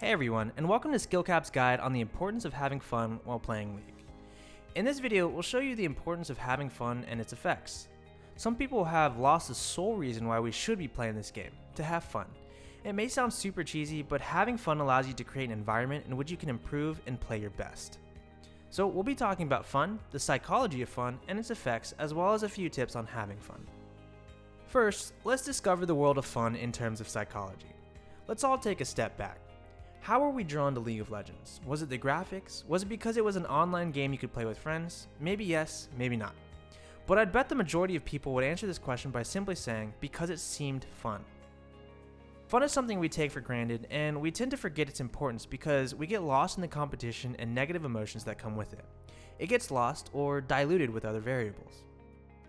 Hey everyone, and welcome to SkillCap's guide on the importance of having fun while playing League. In this video, we'll show you the importance of having fun and its effects. Some people have lost the sole reason why we should be playing this game, to have fun. It may sound super cheesy, but having fun allows you to create an environment in which you can improve and play your best. So we'll be talking about fun, the psychology of fun, and its effects, as well as a few tips on having fun. First, let's discover the world of fun in terms of psychology. Let's all take a step back. How were we drawn to League of Legends? Was it the graphics? Was it because it was an online game you could play with friends? Maybe yes, maybe not. But I'd bet the majority of people would answer this question by simply saying, because it seemed fun. Fun is something we take for granted, and we tend to forget its importance because we get lost in the competition and negative emotions that come with it. It gets lost or diluted with other variables.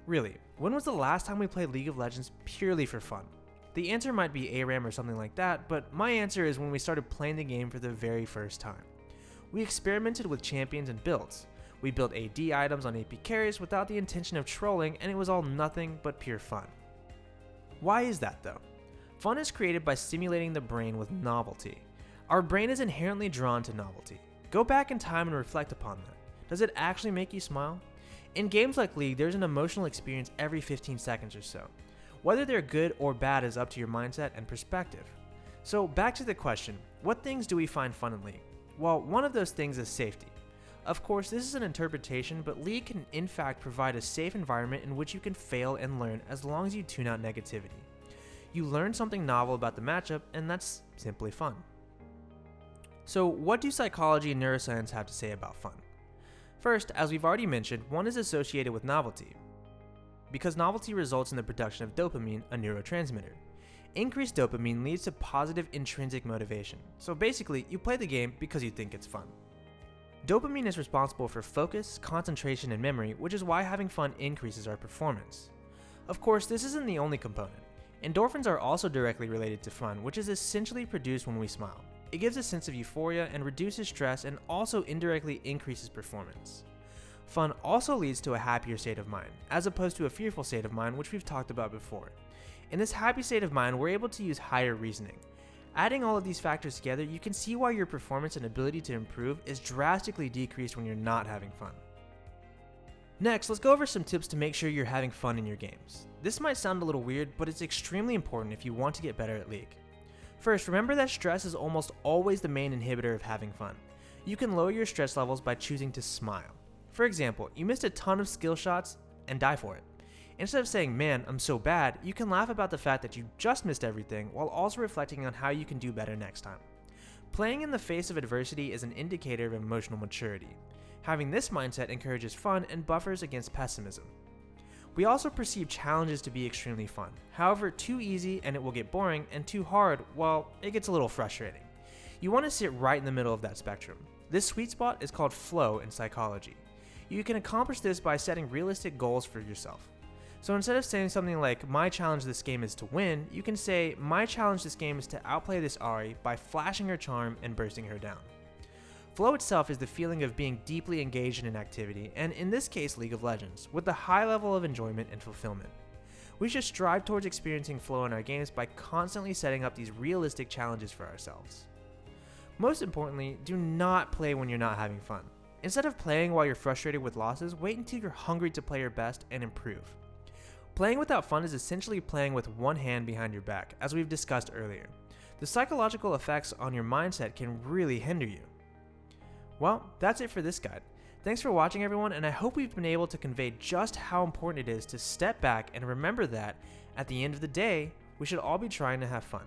Really, when was the last time we played League of Legends purely for fun? The answer might be ARAM or something like that, but my answer is when we started playing the game for the very first time. We experimented with champions and builds. We built AD items on AP carries without the intention of trolling, and it was all nothing but pure fun. Why is that though? Fun is created by stimulating the brain with novelty. Our brain is inherently drawn to novelty. Go back in time and reflect upon that. Does it actually make you smile? In games like League, there's an emotional experience every 15 seconds or so. Whether they're good or bad is up to your mindset and perspective. So back to the question, what things do we find fun in League? Well, one of those things is safety. Of course, this is an interpretation, but League can in fact provide a safe environment in which you can fail and learn as long as you tune out negativity. You learn something novel about the matchup, and that's simply fun. So what do psychology and neuroscience have to say about fun? First, as we've already mentioned, one is associated with novelty, because novelty results in the production of dopamine, a neurotransmitter. Increased dopamine leads to positive intrinsic motivation. So basically, you play the game because you think it's fun. Dopamine is responsible for focus, concentration, and memory, which is why having fun increases our performance. Of course, this isn't the only component. Endorphins are also directly related to fun, which is essentially produced when we smile. It gives a sense of euphoria and reduces stress, and also indirectly increases performance. Fun also leads to a happier state of mind, as opposed to a fearful state of mind, which we've talked about before. In this happy state of mind, we're able to use higher reasoning. Adding all of these factors together, you can see why your performance and ability to improve is drastically decreased when you're not having fun. Next, let's go over some tips to make sure you're having fun in your games. This might sound a little weird, but it's extremely important if you want to get better at League. First, remember that stress is almost always the main inhibitor of having fun. You can lower your stress levels by choosing to smile. For example, you missed a ton of skill shots and die for it. Instead of saying, man, I'm so bad, you can laugh about the fact that you just missed everything while also reflecting on how you can do better next time. Playing in the face of adversity is an indicator of emotional maturity. Having this mindset encourages fun and buffers against pessimism. We also perceive challenges to be extremely fun. However, too easy and it will get boring, and too hard, well, it gets a little frustrating. You want to sit right in the middle of that spectrum. This sweet spot is called flow in psychology. You can accomplish this by setting realistic goals for yourself. So instead of saying something like, my challenge this game is to win, you can say, my challenge this game is to outplay this Ahri by flashing her charm and bursting her down. Flow itself is the feeling of being deeply engaged in an activity, and in this case League of Legends, with a high level of enjoyment and fulfillment. We should strive towards experiencing flow in our games by constantly setting up these realistic challenges for ourselves. Most importantly, do not play when you're not having fun. Instead of playing while you're frustrated with losses, wait until you're hungry to play your best and improve. Playing without fun is essentially playing with one hand behind your back, as we've discussed earlier. The psychological effects on your mindset can really hinder you. Well, that's it for this guide. Thanks for watching everyone, and I hope we've been able to convey just how important it is to step back and remember that, at the end of the day, we should all be trying to have fun.